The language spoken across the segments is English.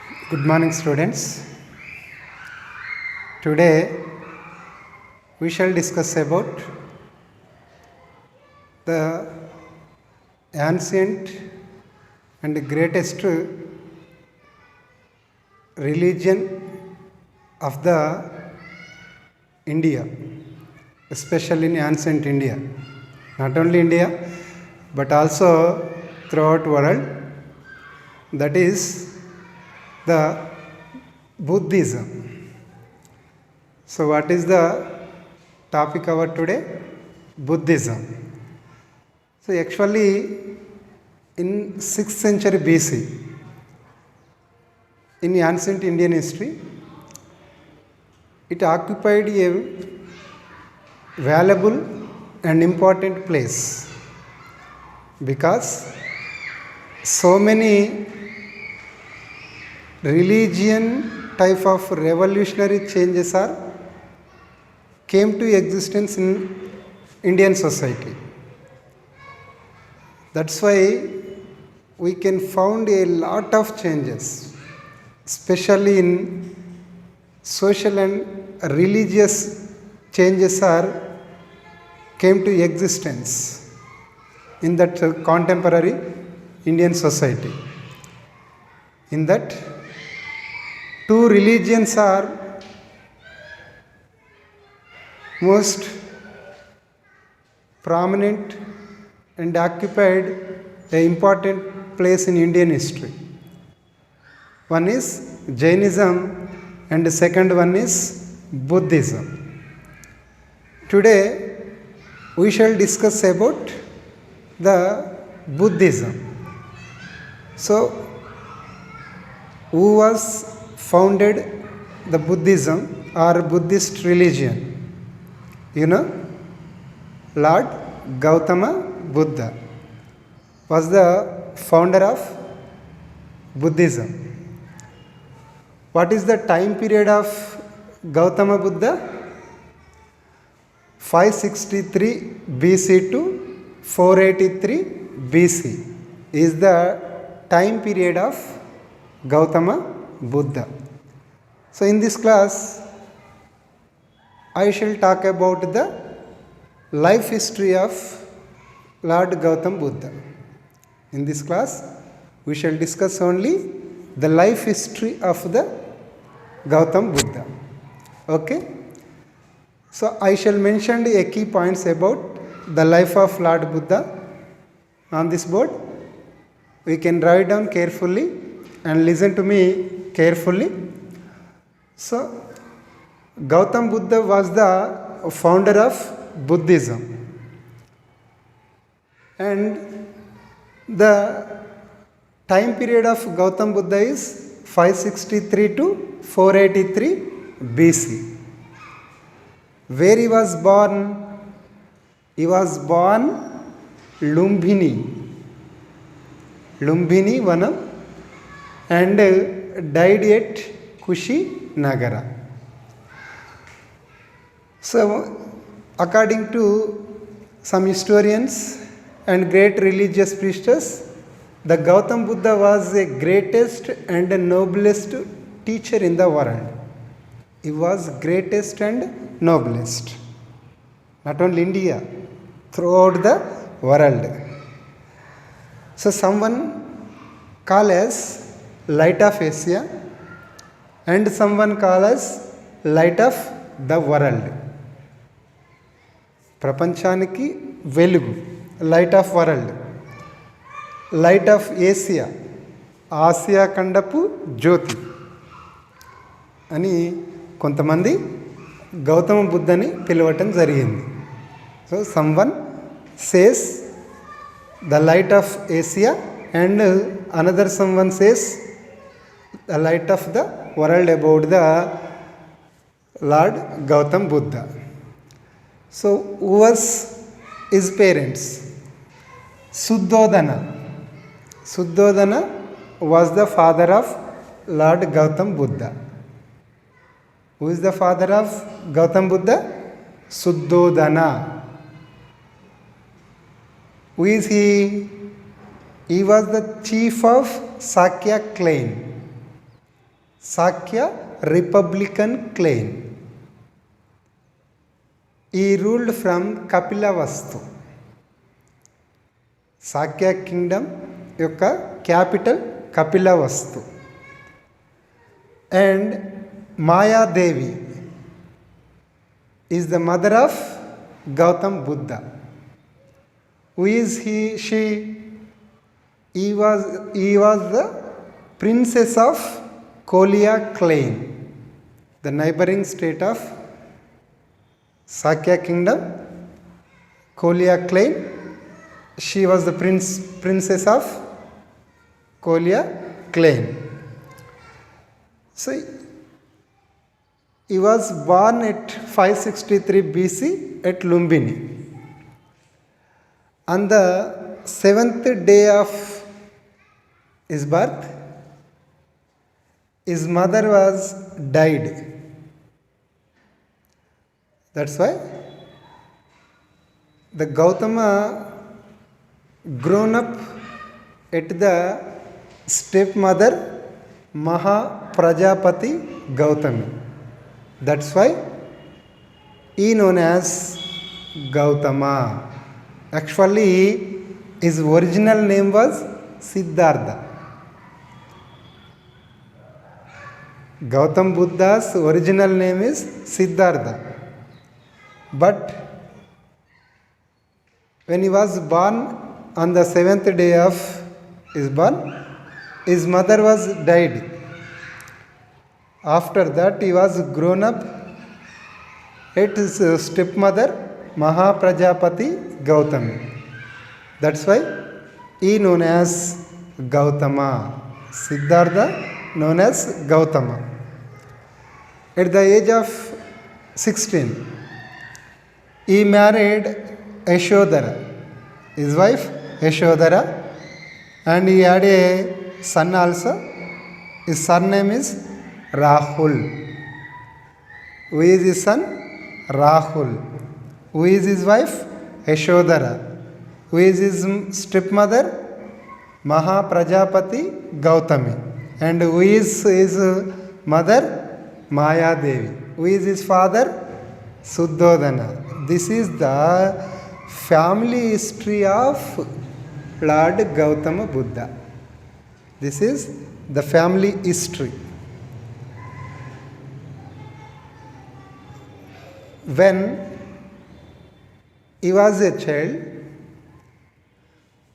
Good morning, students. Today we shall discuss about the ancient and greatest religion of the India, especially in ancient India. Not only India, but also throughout world. That is the Buddhism. So, what is the topic of today? Buddhism. So, actually, in 6th century BC, in ancient Indian history, it occupied a valuable and important place because so many religion type of revolutionary changes came to existence in Indian society. That's why we can found a lot of changes, especially in social and religious changes came to existence in that contemporary Indian society. In that, two religions are most prominent and occupied an important place in Indian history. One is Jainism and the second one is Buddhism. Today we shall discuss about the Buddhism. So, who was founded the Buddhism or Buddhist religion? You know, Lord Gautama Buddha was the founder of Buddhism. What is the time period of Gautama Buddha? 563 BC to 483 BC is the time period of Gautama Buddha. So, in this class, I shall talk about the life history of Lord Gautama Buddha. In this class, we shall discuss only the life history of the Gautama Buddha. Okay? So, I shall mention a key points about the life of Lord Buddha on this board. We can write down carefully and listen to me carefully. So, Gautama Buddha was the founder of Buddhism, and the time period of Gautama Buddha is 563 to 483 BC. Where he was born? He was born Lumbini Vanam, and died at Kushinagar. So, according to some historians and great religious priestess, the Gautama Buddha was the greatest and noblest teacher in the world. He was greatest and noblest. Not only India, throughout the world. So, someone call as light of Asia and someone call as light of the world. ప్రపంచానికి వెలుగు, light of world, light of Asia, ఆసియా ఖండపు జ్యోతి అని కొంతమంది గౌతమ బుద్ధని పిలవటం జరిగింది. So someone says the light of Asia and another someone says the light of the world about the lord Gautam Buddha. So, who was his parents? Suddhodana. Suddhodana was the father of Lord Gautama Buddha. Who is the father of Gautama Buddha? Suddhodana. Who is he? He was the chief of Sakya clan. Sakya Republican claim. He ruled from Kapilavastu. Sakya kingdom యొక్క capital Kapilavastu. And Maya Devi is the mother of Gautam Buddha. Who is he? She? He was the princess of Kolia clan, the neighboring state of Sakya kingdom, Kolia clan. She was the princess of Kolia clan. So he was born at 563 BC at Lumbini. On the 7th day of his birth, his mother was died. That's why the Gautama grown up at the stepmother Maha Prajapati Gautami. That's why he known as Gautama. Actually, his original name was Siddhartha. Gautam Buddha's original name is Siddhartha. But when he was born on the 7th day of his birth, his mother was died. After that, he was grown up at his stepmother Mahaprajapati Gautami. That's why he known as Gautama. Siddhartha known as Gautama. At the age of 16, he married Yashodhara, his wife Yashodhara, and he had a son also. His surname is Rahul. Who is his son? Rahul. Who is his wife? Yashodhara. Who is his stepmother? Mahaprajapati Gautami. And who is his mother? Maya Devi. Who is his father? Suddhodana. This is the family history of Lord Gautama Buddha. This is the family history. When he was a child,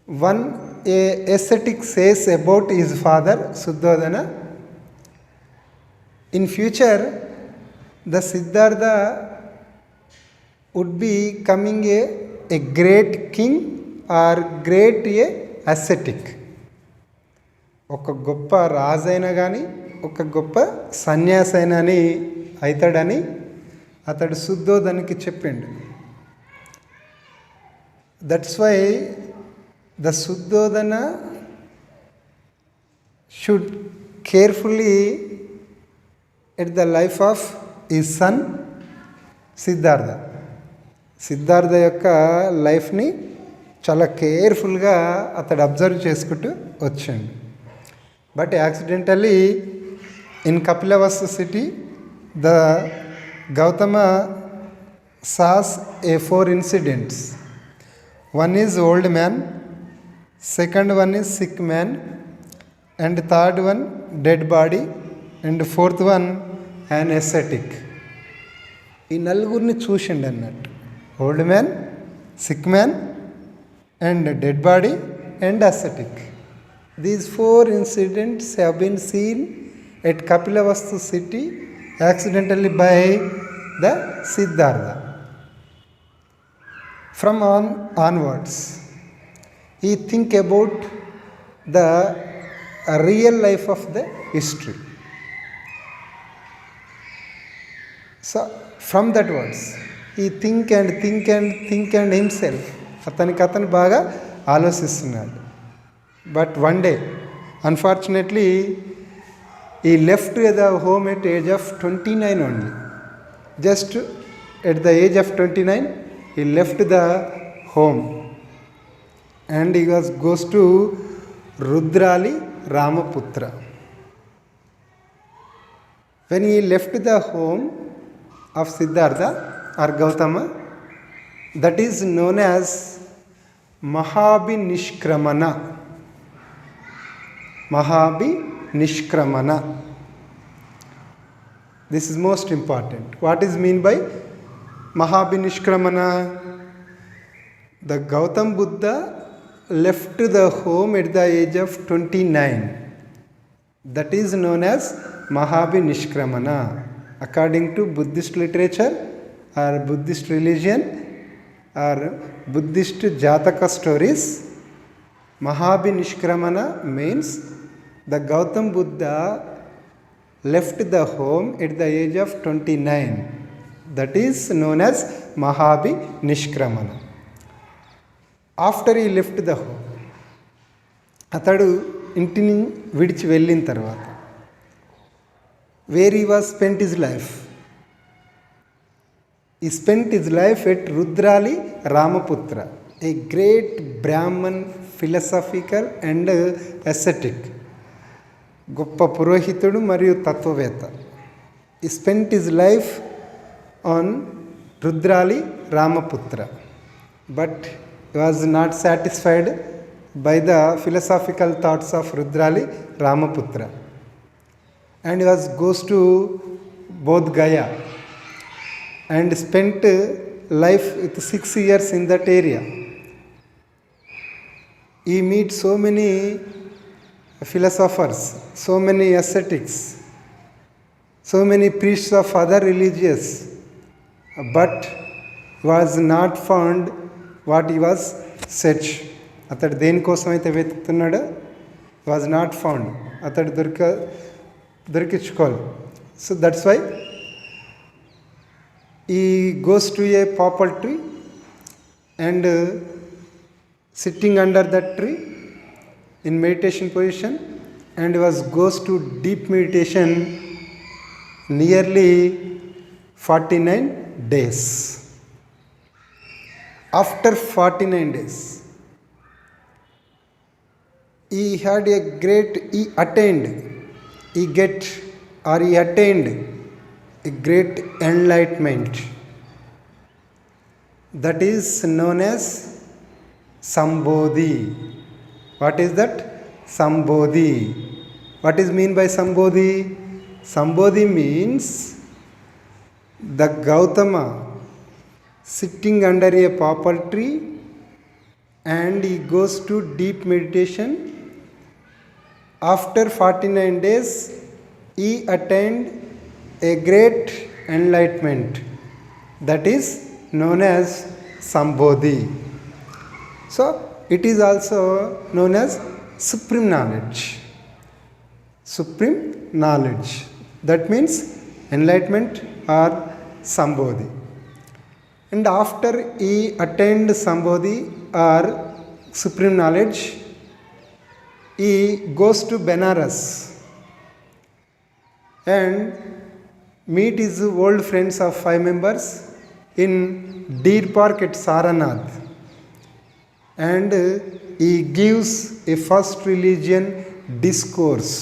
one ascetic says about his father Suddhodana, in future the Siddhartha would be coming a great king or great ascetic. ఒక గొప్ప రాజైనా కానీ ఒక గొప్ప సన్యాసి అయినా అని అవుతాడని అతడు శుద్ధోదనికి చెప్పిండు. That's why the Shuddhodana should carefully at the life of his son Siddhartha. Siddhartha యొక్క లైఫ్ని చాలా కేర్ఫుల్గా అతడు అబ్జర్వ్ చేసుకుంటూ వచ్చాడు. But accidentally in Kapilavastu city the Gautama saw 4 incidents. One is old man, second one is sick man, and third one dead body, and fourth one an ascetic. ఈ నలుగురిని చూసిండు అన్నట్టు. Old man, sick man, and dead body, and ascetic. These 4 incidents have been seen at Kapilavastu city accidentally by the Siddhartha. From onwards, he think about the real life of the history. So from that words, he think and himself. అతనికి అతను బాగా ఆలోచిస్తున్నాడు. But one day, unfortunately, he left the home at age of 29 only. Just at the age of 29, he left the home and he goes to Rudrali Ramaputra. when he left the home of Siddhartha or Gautama, that is known as Mahabhinishkramana. Mahabhinishkramana. This is most important. What is mean by Mahabhinishkramana? The Gautam Buddha left the home at the age of 29. That is known as Mahabhinishkramana. According to Buddhist literature or Buddhist religion or Buddhist Jataka stories, Mahabhinishkramana means the Gautam Buddha left the home at the age of 29. That is known as Mahabhinishkramana. After he left the home, అతడు ఇంటిని విడిచి వెళ్ళిన తర్వాత, where he was spent his life? He spent his life at Rudrali Ramaputra, a great Brahman philosophical and ascetic. గొప్ప పురోహితుడు మరియు తత్వవేత్త. He spent his life on Rudrali Ramaputra, but he was not satisfied by the philosophical thoughts of Rudrali Ramaputra, and he goes to Bodh Gaya and spent life with 6 years in that area. He meets so many philosophers, so many ascetics, so many priests of other religions, but was not found what he was search. అతడు దేనికోసమైతే వెతుకుతున్నాడో was not found. అతడు దొరికించుకోవాలి. So that's why ఈ goes to A papal tree and sitting under that tree in meditation position, and goes to deep meditation nearly 49 days. After 49 days, he attained a great enlightenment. That is known as Sambodhi. What is that? Sambodhi. What is mean by Sambodhi? Sambodhi means the Gautama sitting under a papal tree and he goes to deep meditation. After 49 days, he attained a great enlightenment. That is known as Sambodhi. So, it is also known as supreme knowledge. Supreme knowledge. That means enlightenment or Sambodhi. And after he attained Sambodhi or supreme knowledge, he goes to Benares and meet his old friends of 5 members in Deer Park at Saranath. And he gives a first religion discourse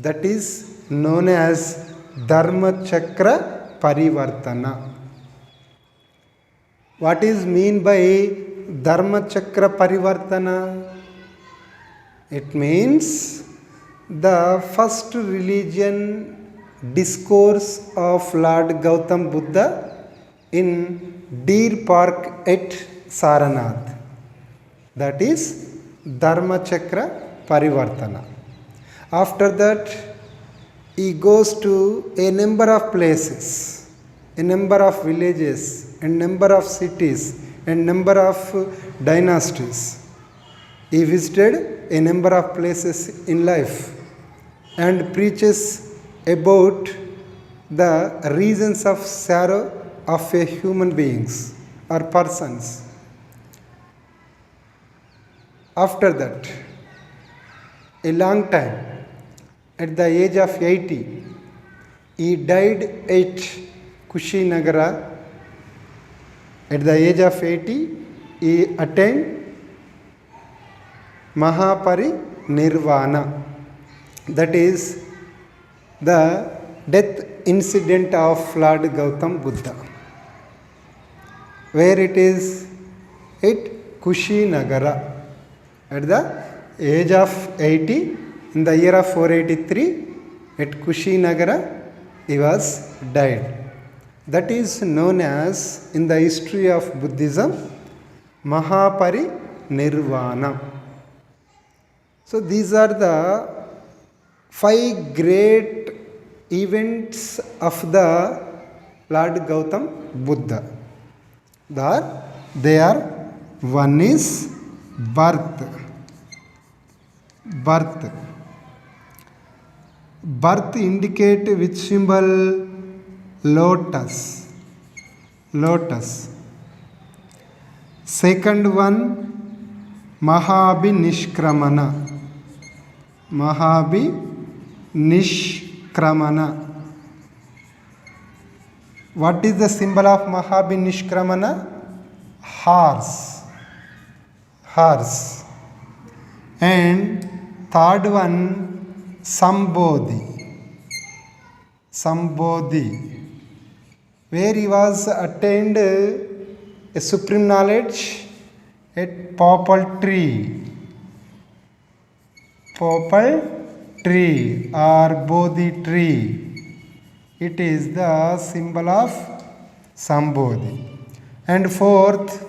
that is known as Dharma Chakra Parivartana. What is mean by Dharma Chakra Parivartana? It means the first religion discourse of Lord Gautam Buddha in Deer Park at Saranath. That is Dharma Chakra Parivartana. After that, he goes to a number of places, a number of villages, and number of cities, and number of dynasties. He visited a number of places in life and preaches about the reasons of sorrow of a human beings or persons. After that, a long time, at the age of 80, he died at Kushinagara. At the age of 80, he attained Mahaparinirvana. That is the death incident of Lord Gautam Buddha. Where it is? At Kushinagara. At the age of 80, in the year of 483, at Kushinagara, he was died. That is known as, in the history of Buddhism, Mahaparinirvana. So these are the 5 great events of the Lord Gautam Buddha. They are, one is birth. Birth indicate which symbol? Lotus. Second one, Mahabhinishkramana. What is the symbol of Mahabhinishkramana? Horse. And third one, Sambodhi, where he was attained a supreme knowledge at Popal tree or Bodhi tree. It is the symbol of Sambodhi. And fourth,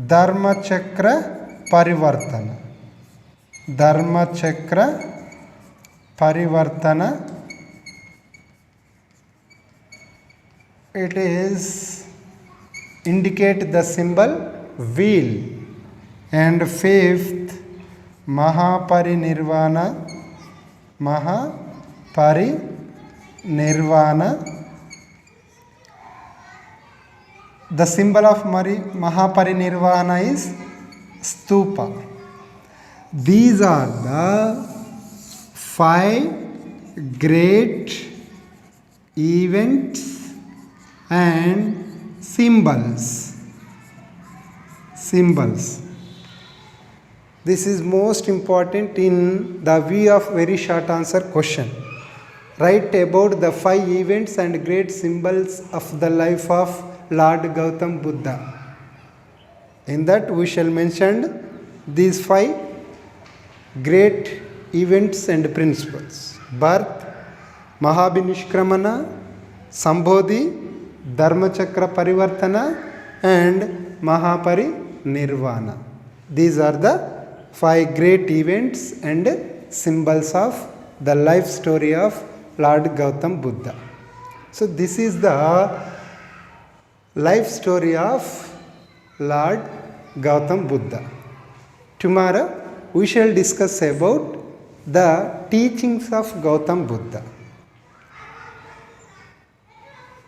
Dharma Chakra Parivartana. It is indicate the symbol wheel. And fifth, Mahaparinirvana. The symbol of Mahaparinirvana is stupa. These are the 5 great events and symbols. This is most important in the view of very short answer question. Write about the 5 events and great symbols of the life of Lord Gautam Buddha. In that we shall mention these 5 great events and principles: birth, Mahabhinishkramana, Sambodhi, Dharmachakra Parivartana, and Mahaparinirvana. These are the 5 great events and symbols of the life story of Lord Gautam Buddha. So this is the life story of Lord Gautam Buddha. Tomorrow we shall discuss about the teachings of Gautam Buddha.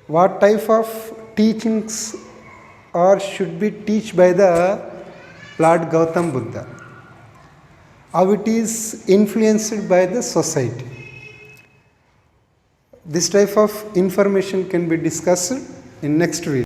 What type of teachings or should be taught by the Lord Gautam Buddha? How it is influenced by the society. This type of information can be discussed in next video.